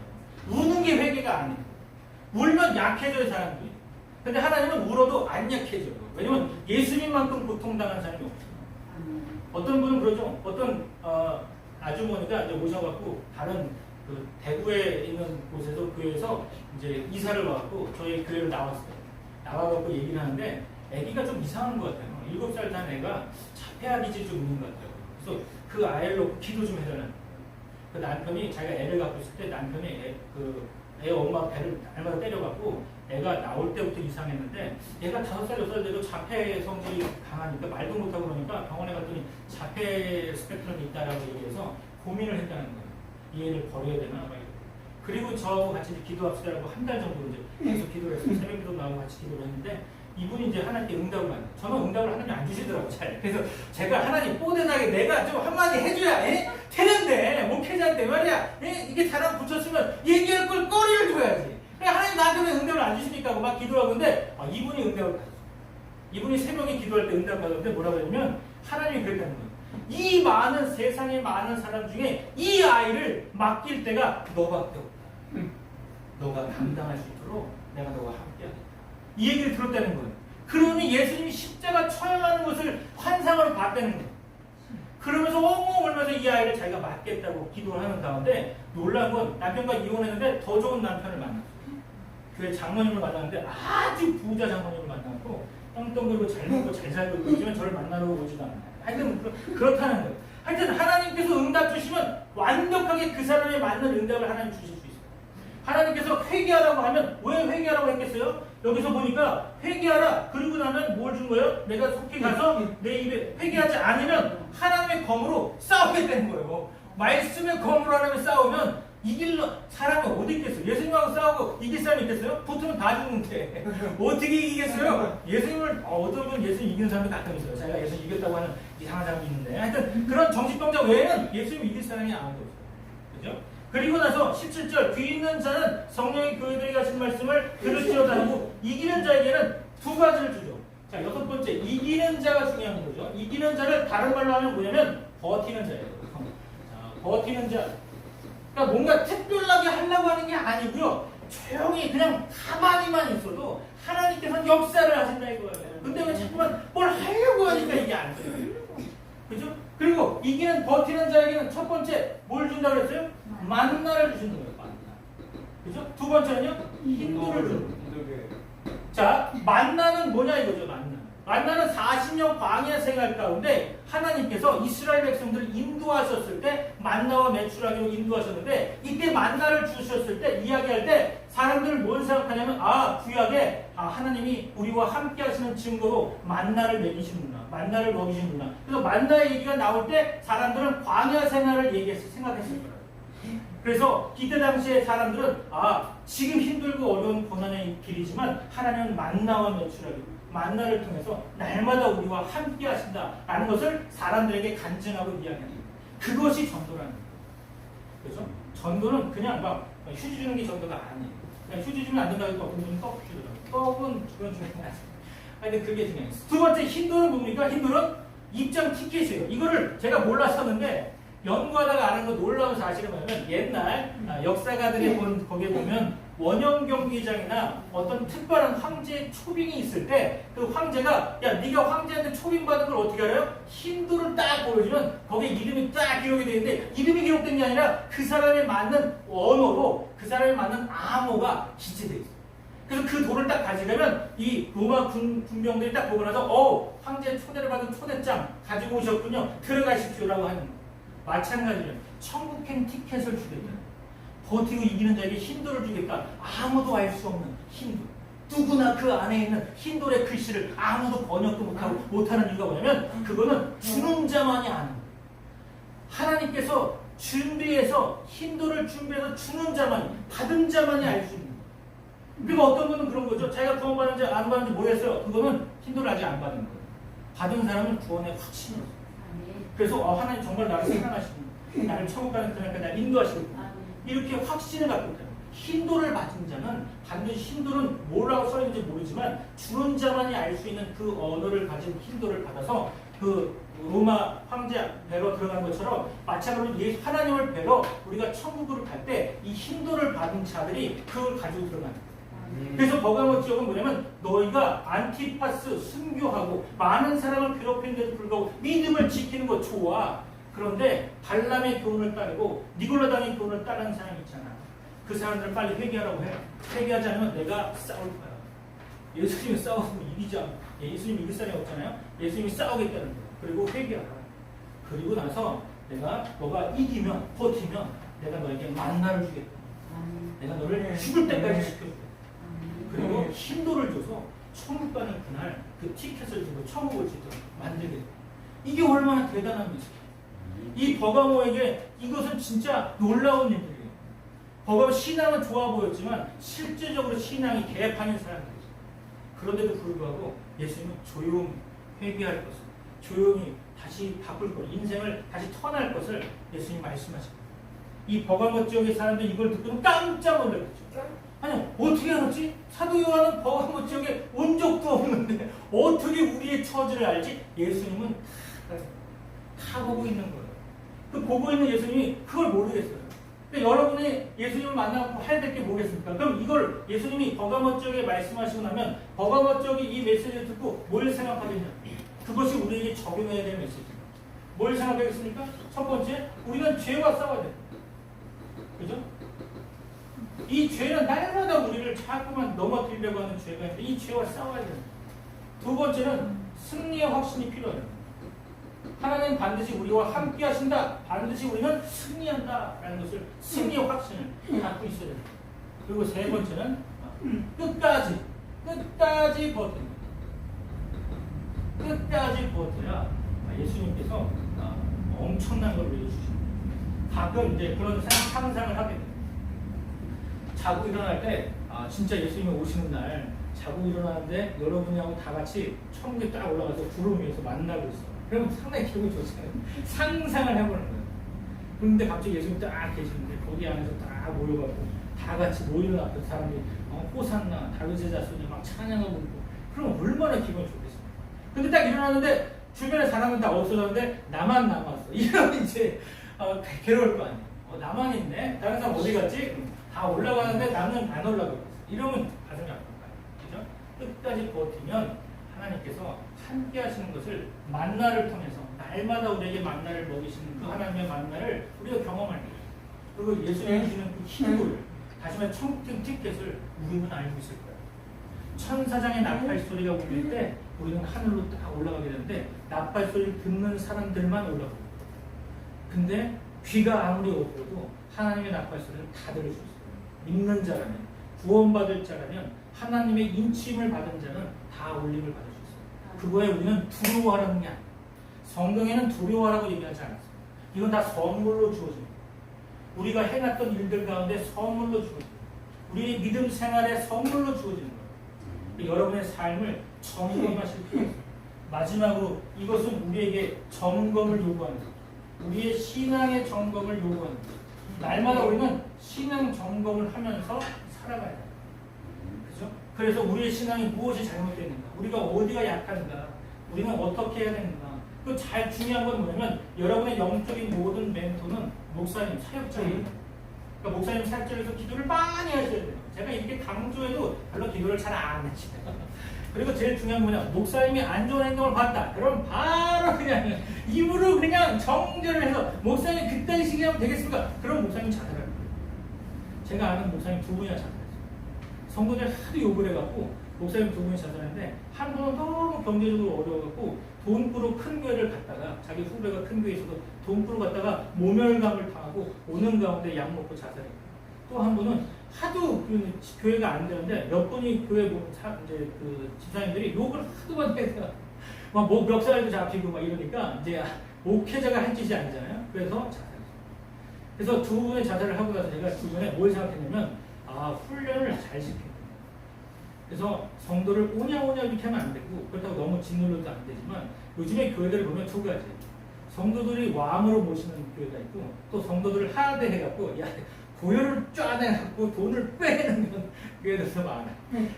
우는 게 회개가 아니에요. 울면 약해져요 사람들이. 근데 하나님은 울어도 안 약해져요. 왜냐면 예수님만큼 고통당한 사람이 없어요. 어떤 분은 그러죠. 어떤 아주머니가 이제 오셔갖고 다른 그 대구에 있는 곳에서 교회에서 이제 이사를 와갖고 저희 교회를 나왔어요. 나와갖고 얘기를 하는데 애기가 좀 이상한 것 같아요. 7살 된 애가 자폐아 기질이 좀 있는 것 같아요. 그래서 그 아이를 놓고 기도 좀 해달라는 거예요. 그 남편이 자기가 애를 갖고 있을 때 남편이 애 엄마 배를 날마다 때려갖고 애가 나올 때부터 이상했는데 얘가 5살, 6살 돼도 자폐 성질이 강하니까 말도 못하고 그러니까 병원에 갔더니 자폐 스펙트럼이 있다라고 얘기해서 고민을 했다는 거예요. 이 애를 버려야 되나? 막 그리고 저하고 같이 기도합시다라고 한 달 정도 이제 계속 기도를 했어요. 새벽 기도 나오고 같이 기도를 했는데 이분이 이제 하나님께 응답을 받는 저는 응답을 하나님 안 주시더라고요. 잘. 그래서 제가 하나님 뽀대나게 내가 좀 한마디 해줘야 되는데 목회자인데 말이야 이게 사람 붙였으면 얘기할 걸 거리를 줘야지. 하나님 나한테 왜 응답을 안 주십니까 하고 막 기도하고 있는데 이분이 응답을 받았어요. 이분이 새벽에 기도할 때 응답 받았는데 뭐라고 했냐면 하나님이 그랬다는 거예요. 이 많은 세상에 많은 사람 중에 이 아이를 맡길 때가 너밖에 없다. 너가 감당할 수 있도록 내가 너와 함께하겠다. 이 얘기를 들었다는 거예요. 그러니 예수님이 십자가 처형하는 것을 환상으로 봤다는 거예요. 그러면서 엉엉 울면서 이 아이를 자기가 맡겠다고 기도를 하는 가운데 놀라운 건 남편과 이혼했는데 더 좋은 남편을 만났어요. 교회 장모님을 만났는데 아주 부자 장모님을 만났고 떵떵거리고 잘 먹고 잘 살고 있지만 저를 만나러 오지도 않아요. 하여튼 그렇다는 거예요. 하여튼 하나님께서 응답 주시면 완벽하게 그 사람에 맞는 응답을 하나님 주실 수 있어요. 하나님께서 회개하라고 하면 왜 회개하라고 했겠어요? 여기서 보니까 회개하라. 그리고 나면 뭘 준 거예요? 내가 속히 가서 내 입에 회개하지 않으면 하나님의 검으로 싸우겠다는 거예요. 말씀의 검으로 하나님을 싸우면 이길 사람이 어디 있겠어요? 예수님하고 싸우고 이길 사람이 있겠어요? 붙으면 다 죽는데 어떻게 이기겠어요? 예수님을 어떤 분 예수님 이기는 사람이 가끔 있어요. 자기가 예수님 이겼다고 하는 이상한 사람이 있는데 하여튼 그런 정신병자 외에는 예수님 이길 사람이 아무도 없어요. 그죠? 그리고 나서 17절 귀 있는 자는 성령의 교회들이 가신 말씀을 들을지어다 하고 이기는 자에게는 두 가지를 주죠. 자, 6번째 이기는 자가 중요한 거죠. 이기는 자를 다른 말로 하면 뭐냐면 버티는 자예요. 자, 버티는 자. 그러니까 뭔가 특별하게 하려고 하는 게 아니고요. 조용히 그냥 가만히만 있어도 하나님께서 역사를 하신다 이거예요. 근데 왜 자꾸만 뭘 하려고 하니까 이게 안 돼요. 그죠? 그리고 이기는 버티는 자에게는 첫 번째 뭘 준다고 그랬어요? 만나를 주시는 거예요. 만나. 그죠? 두 번째는요? 힌두를 주는 거예요. 자, 만나는 뭐냐 이거죠. 만나는 40년 광야 생활 가운데 하나님께서 이스라엘 백성들을 인도하셨을 때 만나와 메추라기로 인도하셨는데 이때 만나를 주셨을 때 이야기할 때 사람들은 뭘 생각하냐면 구약에 하나님이 우리와 함께 하시는 증거로 만나를 먹이시는구나. 만나를 먹이시는구나. 그래서 만나의 얘기가 나올 때 사람들은 광야 생활을 생각했을 거예요. 그래서 이때 당시에 사람들은 지금 힘들고 어려운 고난의 길이지만 하나님은 만나와 메추라기로 만나를 통해서 날마다 우리와 함께 하신다라는 것을 사람들에게 간증하고 이야기합니다. 그것이 전도라는 거예요. 그래서 전도는 그냥 막 휴지 주는 게 전도가 아니에요. 그냥 휴지 주면 안 된다고 해서 어떤 분은 떡 주더라고요. 떡은 그런 중에 하나씩. 근데 그게 중요해요. 두 번째 힌두는 뭡니까? 힌두는 입장 티켓이에요. 이거를 제가 몰랐었는데 연구하다가 아는 거 놀라운 사실은 뭐냐면 옛날 역사가들이 거기에 보면 원형 경기장이나 어떤 특별한 황제의 초빙이 있을 때 그 황제가 네가 황제한테 초빙받은 걸 어떻게 알아요? 힌두를 딱 보여주면 거기에 이름이 딱 기록이 되어 있는데 이름이 기록된 게 아니라 그 사람에 맞는 언어로 그 사람에 맞는 암호가 기재되어 있어요. 그래서 그 돌을 딱 가져가면 이 로마 군병들이 딱 보고 나서 황제 초대를 받은 초대장 가지고 오셨군요. 들어가십시오라고 하는 거예요. 마찬가지로 천국행 티켓을 주겠다. 버티고 이기는 자에게 힌두를 주겠다. 아무도 알 수 없는 힌두. 누구나 그 안에 있는 힌두의 글씨를 아무도 번역도 못하는 이유가 뭐냐면 그거는 주는 자만이 아는 거예요. 하나님께서 준비해서 힌두를 준비해서 주는 자만이 받은 자만이 알 수 있는 거예요. 그리고 어떤 분은 그런 거죠. 자기가 구원받는지 안 받는지 모르겠어요. 그거는 힌두를 아직 안 받은 거예요. 받은 사람은 구원의 확신이 있어요. 그래서 하나님 정말 나를 사랑하시고 나를 천국 가는 그날까지 나를 인도하시고 이렇게 확신을 갖고 있다. 힌두를 받은 자는 반드시 힌두는 뭐라고 써 있는지 모르지만 주는 자만이 알 수 있는 그 언어를 가진 힌두를 받아서 그 로마 황제 뵈러 들어간 것처럼 마찬가지로 하나님을 뵈러 우리가 천국으로 갈 때 이 힌두를 받은 자들이 그걸 가지고 들어가는 거예요. 그래서 버가모 지역은 뭐냐면 너희가 안티파스 순교하고 많은 사람을 괴롭히는데도 불구하고 믿음을 지키는 거 좋아. 그런데 발람의 교훈을 따르고 니골라당의 교훈을 따르는 사람이 있잖아. 그 사람들을 빨리 회개하라고 해. 회개하지 않으면 내가 싸울 거야. 예수님이 싸우면 이기지 않아. 예수님 이길 사람이 없잖아요. 예수님이 싸우겠다는 거야. 그리고 회개하라. 그리고 나서 너가 이기면, 버티면 내가 너에게 만나를 주겠다. 내가 너를 죽을 때까지 지켜줄게. 그리고 힘도를 줘서 천국 가는 그날 그 티켓을 주고 천국을 지도록 만들겠다. 이게 얼마나 대단한 일이지. 이 버가모에게 이것은 진짜 놀라운 일들이에요. 버가모 신앙은 좋아 보였지만 실제적으로 신앙이 개판인 사람들이죠. 그런데도 불구하고 예수님은 조용히 회개할 것을, 조용히 다시 바꿀 것, 인생을 다시 턴할 것을 예수님이 말씀하십니다. 이 버가모 지역의 사람들이 이걸 듣고는 깜짝 놀랐죠. 아니 어떻게 알았지? 사도 요한은 버가모 지역에 온 적도 없는데 어떻게 우리의 처지를 알지? 예수님은 다 보고 있는 거예요. 그 보고 있는 예수님이 그걸 모르겠어요. 근데 여러분이 예수님을 만나고 해야 될 게 뭐겠습니까? 그럼 이걸 예수님이 버가모 지역에 말씀하시고 나면 버가모 지역이 이 메시지를 듣고 뭘 생각하겠냐? 그것이 우리에게 적용해야 될 메시지입니다. 뭘 생각하겠습니까? 첫 번째, 우리는 죄와 싸워야 돼요. 그죠? 이 죄는 날마다 우리를 자꾸만 넘어뜨리려고 하는 죄가 있는데 이 죄와 싸워야 돼요. 두 번째는 승리의 확신이 필요해요. 하나님 반드시 우리와 함께 하신다. 반드시 우리는 승리한다. 라는 것을 승리의 확신을 갖고 있어야 돼요. 그리고 세 번째는 끝까지 버틴다. 끝까지 버텨야 예수님께서 엄청난 걸 내려주십니다. 가끔 이제 그런 상상을 하게 돼요. 자고 일어날 때 진짜 예수님이 오시는 날 자고 일어나는데 여러분하고 다 같이 천국에 딱 올라가서 구름 위에서 만나고 있어. 그러면 상당히 기분이 좋잖아요. 상상을 해보는 거예요. 그런데 갑자기 예수님이 딱 계시는데 거기 안에서 딱 모여가지고 다 같이 모이는 앞에서 사람들이 호산나 다윗의 자손이 막 찬양하고 있고 그럼 얼마나 기분이 좋겠어요. 근데 딱 일어나는데 주변에 사람은 다 없어졌는데 나만 남았어. 이러면 이제 괴로울 거 아니에요. 나만 있네. 다른 사람 어디 갔지? 다 올라가는데 나는 안 올라가고 있어. 이러면 가슴이 아플 거예요. 그죠? 끝까지 버티면 하나님께서 함께 하시는 것을 만나를 통해서 날마다 우리에게 만나를 먹이시는 그 하나님의 만나를 우리가 경험할 거예요. 그리고 예수님이 주시는 그 힘을 다시 말해 천국 티켓을 우리는 알고 있을 거예요. 천사장의 나팔 소리가 울릴 때 우리는 하늘로 딱 올라가게 되는데 나팔 소리를 듣는 사람들만 올라가고 근데 귀가 아무리 없어도 하나님의 나팔 소리를 다 들을 수 있어요. 믿는 자라면 구원받을 자라면 하나님의 인침을 받은 자는 다 올림을 받을 수 있어요. 그거에 우리는 두려워하라는 게 아니에요. 성경에는 두려워하라고 얘기하지 않았어요. 이건 다 선물로 주어집니다. 우리가 해놨던 일들 가운데 선물로 주어집니다. 우리의 믿음 생활에 선물로 주어지는 거예요. 여러분의 삶을 점검하실 필요가 있습니다. 마지막으로 이것은 우리에게 점검을 요구하는 거예요. 우리의 신앙의 점검을 요구하는 거예요. 날마다 우리는 신앙 점검을 하면서 살아가야 돼요. 그죠? 그래서 우리의 신앙이 무엇이 잘못되는가? 우리가 어디가 약한가? 우리는 어떻게 해야 되는가? 그 잘 중요한 건 뭐냐면 여러분의 영적인 모든 멘토는 목사님, 사역자예요. 그러니까 목사님 사역자에서 기도를 많이 하셔야 돼요. 제가 이렇게 강조해도 별로 기도를 잘 안 하시네요. 그리고 제일 중요한 건 뭐냐? 목사님이 안 좋은 행동을 봤다. 그럼 바로 그냥 입으로 그냥 정죄를 해서 목사님 그딴 식이 하면 되겠습니까? 그럼 목사님 자살할 거예요. 제가 아는 목사님 두 분이나 자살했어요. 성도들 하도 욕을 해갖고 목사님 두 분이 자살했는데 한 분은 너무 경제적으로 어려워갖고 돈꾸로 큰 교회를 갔다가 자기 후배가 큰 교회에 있어서 돈꾸로 갔다가 모멸감을 당하고 오는 가운데 약 먹고 자살했고 또 한 분은 하도 교회가 안 되는데 몇 분이 교회 이제 그 집사님들이 욕을 하도 많이 해서 막 멱살도 잡히고 막 이러니까 이제 목회자가 할 짓이 아니잖아요. 그래서 자살했어요. 그래서 두 분의 자살을 하고 나서 제가 주변에 뭘 생각했냐면 훈련을 잘 시켜요. 그래서 성도를 오냐오냐 이렇게 하면 안 되고 그렇다고 너무 짓눌러도 안 되지만 요즘에 교회들을 보면 두 가지 성도들이 왕으로 모시는 교회가 있고 또 성도들을 하대해갖고 야 고열을 쫙내갖고 돈을 빼는 교회들도 많아요.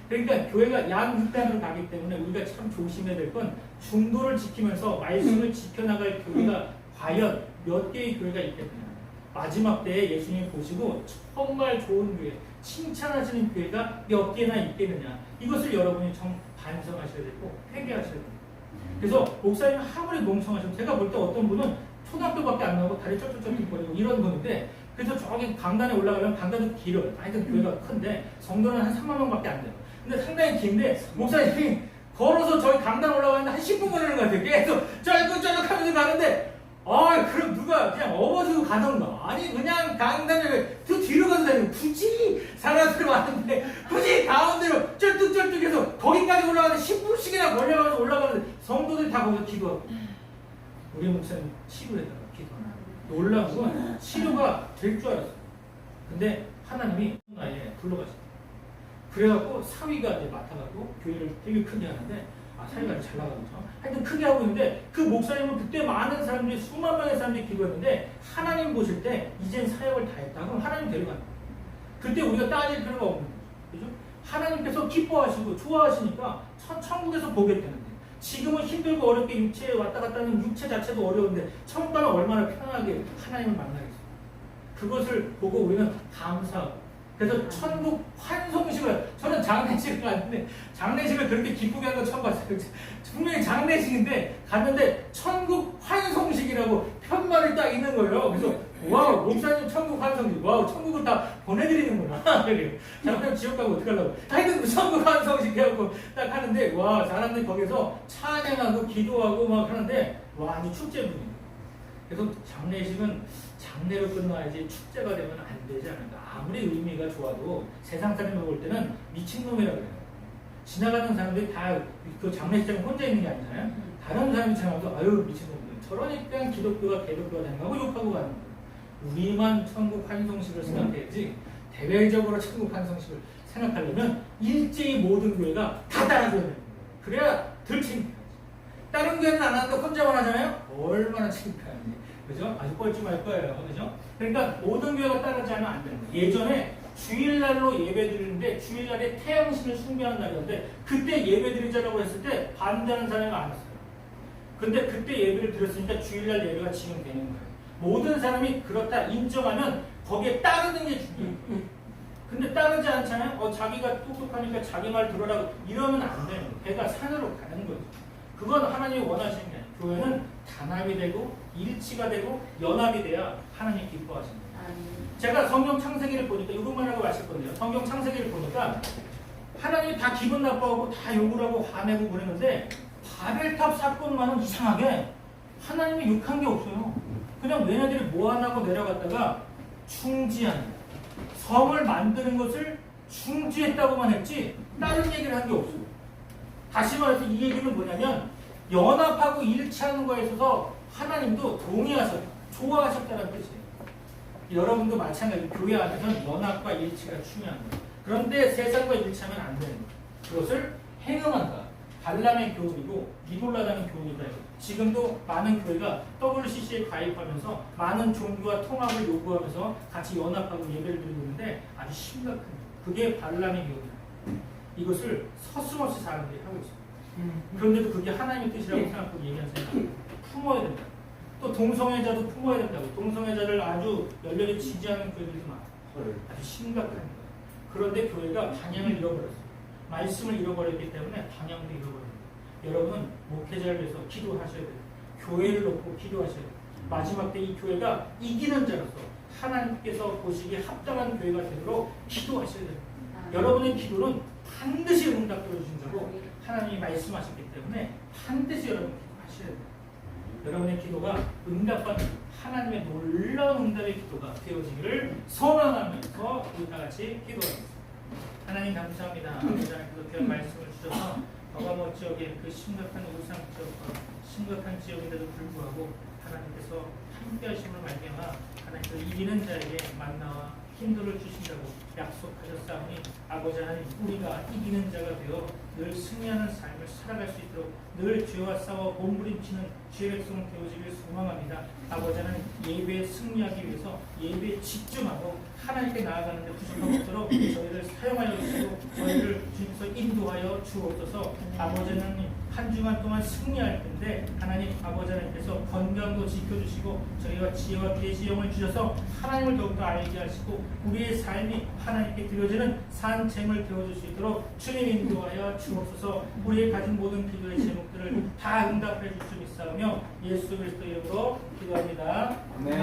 그러니까 교회가 양극단으로 가기 때문에 우리가 참 조심해야 될 건 중도를 지키면서 말씀을 지켜나갈 교회가 과연 몇 개의 교회가 있겠느냐. 마지막 때에 예수님이 보시고 정말 좋은 교회, 칭찬하시는 교회가 몇 개나 있겠느냐. 이것을 여러분이 반성하셔야 되고 회개하셔야 됩니다. 그래서 목사님 아무리 멍청하셔도 제가 볼 때 어떤 분은 초등학교밖에 안 나오고 다리 쩔쩔쩔거리고 이런 건데 그래서 저기 강단에 올라가면 강단도 길어요. 하여튼 교회가 큰데 성도는 한 3만 명밖에 안 돼요. 근데 상당히 긴데 목사님이 걸어서 저기 강단 올라가는데 한 10분 걸리는 것 같아요. 계속 쩔쩔쩔 하면서 가는데 그럼 누가 그냥 업어주고 가던가. 아니, 그냥 강단에 또 뒤로 가서 다니고, 굳이 사람들 왔는데, 굳이 가운데로 쩔뚝쩔뚝해서 거기까지 올라가는데 10분씩이나 걸려가면서 올라가는데, 성도들이 다 거기서 기도하고. 우리 목사님 치료에다가 기도하고. 놀라운 건 치료가 될 줄 알았어요. 근데 하나님이 나에 불러가셨어요. 그래갖고 사위가 이제 맡아갖고 교회를 되게 크게 하는데, 사위가 잘 나가거든요. 하여튼 크게 하고 있는데 그 목사님은 그때 많은 사람들이 수만 명의 사람들이 기도했는데 하나님 보실 때 이젠 사역을 다 했다. 그럼 하나님 데려가는 거예요. 그때 우리가 따질 필요가 없는 거죠. 그죠? 하나님께서 기뻐하시고 좋아하시니까 천국에서 보겠다는데 지금은 힘들고 어렵게 육체에 왔다 갔다 하는 육체 자체도 어려운데 천국 가면 얼마나 편하게 하나님을 만나겠어요. 그것을 보고 우리는 감사하고 그래서 천국 환송식을 저는 장례식을 갔는데 장례식을 그렇게 기쁘게 하는 거 처음 봤어요. 분명히 장례식인데 갔는데 천국 환송식이라고 편말이 딱 있는 거예요. 그래서 와우 목사님 천국 환송식 와우 천국을 다 보내드리는구나. 그래요. 장례 지옥 가고 어떡하려고 하여튼 천국 환송식 해갖고 딱 하는데 와 사람들이 거기서 찬양하고 기도하고 막 하는데 와 아주 축제 분위기. 그래서 장례식은 장례로 끝나야지 축제가 되면 안 되지 않을까. 아무리 의미가 좋아도 세상 사람이 볼 때는 미친놈이라고 그래요. 지나가는 사람들이 다 그 장례식장에 혼자 있는 게 아니잖아요. 다른 사람이 지나가도 아유 미친놈들. 저러니까 기독교가 개독교가 된다고 욕하고 가는 거예요. 우리만 천국 환송식을 생각해야지 대외적으로 천국 환송식을 생각하려면 일제히 모든 교회가 다 따라줘야 되는 거예요. 그래야 덜 창피하지. 다른 교회는 안 하는데 혼자만 하잖아요. 얼마나 창피한지. 그죠? 아주 뻘쭘할 거예요. 그죠? 그러니까 모든 교회가 따르지 않으면 안 되는 거예요. 예전에 주일날로 예배 드리는데 주일날에 태양신을 숭배하는 날이었는데 그때 예배 드리자라고 했을 때 반대하는 사람이 많았어요. 근데 그때 예배를 드렸으니까 주일날 예배가 지금 되는 거예요. 모든 사람이 그렇다 인정하면 거기에 따르는 게 중요해요. 근데 따르지 않잖아요. 자기가 똑똑하니까 자기 말 들으라고 이러면 안 돼요. 배가 산으로 가는 거죠. 그건 하나님이 원하시는 게 아니에요. 교회는 단합이 되고 일치가 되고 연합이 돼야 하나님 기뻐하십니다. 제가 성경 창세기를 보니까 이것만 하고 마실 건데요. 성경 창세기를 보니까 하나님이 다 기분 나빠하고 다 욕을 하고 화내고 그러는데 바벨탑 사건만은 이상하게 하나님이 욕한 게 없어요. 그냥 얘네들이 뭐 하나고 내려갔다가 충지한 성을 만드는 것을 중지했다고만 했지 다른 얘기를 한 게 없어요. 다시 말해서 이 얘기는 뭐냐면 연합하고 일치하는 거에 있어서 하나님도 동의하셨다, 좋아하셨다는 뜻이에요. 여러분도 마찬가지로 교회 안에서는 연합과 일치가 중요한 거예요. 그런데 세상과 일치하면 안 되는 거예요. 그것을 행응한다. 발람의 교훈이고 미돌라다는 교훈이다. 지금도 많은 교회가 WCC에 가입하면서 많은 종교와 통합을 요구하면서 같이 연합하고 예배를 드리고 있는데 아주 심각한 거예요. 그게 발람의 교훈이에요. 이것을 서슴없이 사람들이 하고 있습니다. 그런데도 그게 하나님의 뜻이라고 생각하고 얘기하는 사람이 품어야 된다. 또 동성애자도 품어야 된다고. 동성애자를 아주 열렬히 지지하는 교회들도 많아요. 아주 심각한 거예요. 그런데 교회가 방향을 잃어버렸어요. 말씀을 잃어버렸기 때문에 방향도 잃어버립니다. 여러분은 목회자를 위해서 기도하셔야 돼요. 교회를 놓고 기도하셔야 돼요. 마지막 때 이 교회가 이기는 자로서 하나님께서 보시기에 합당한 교회가 되도록 기도하셔야 돼요. 여러분의 기도는 반드시 응답 들어주신다고 하나님이 말씀하셨기 때문에 반드시 여러분 기도하셔야 돼요. 여러분의 기도가 응답받는 하나님의 놀라운 응답의 기도가 되어지기를 소망하면서 우리 다 같이 기도하겠습니다. 하나님 감사합니다. 아버지 하나님께서 귀한 말씀을 주셔서 버가모 지역의 그 심각한 우상 지역과 심각한 지역인데도 불구하고 하나님께서 함께 하심으로 말미암아 하나님께서 이기는 자에게 만나와 힘들을 주신다고 약속하셨사오니 아버지 하나님 우리가 이기는 자가 되어 늘 승리하는 삶을 살아갈 수 있도록 늘 죄와 싸워 몸부림치는 죄의 백성 되어지길 소망합니다. 아버지 하나님 예배에 승리하기 위해서 예배에 집중하고 하나님께 나아가는 데 부족함 없도록 저희를 사용하여 주시고 저희를 우리를 주님께서 인도하여 주옵소서. 아버지 하나님, 한 주간 동안 승리할 텐데 하나님 아버지 하나님께서 건강도 지켜주시고 저희와 지혜와 계시 영을 주셔서 하나님을 더욱더 알게 하시고 우리의 삶이 하나님께 드려지는 산책을 되어줄 수 있도록 주님 인도하여 주옵소서. 우리의 가진 모든 기도의 제목들을 다 응답해 줄 수 있사오며 예수 그리스도 이름으로 기도합니다. 아멘.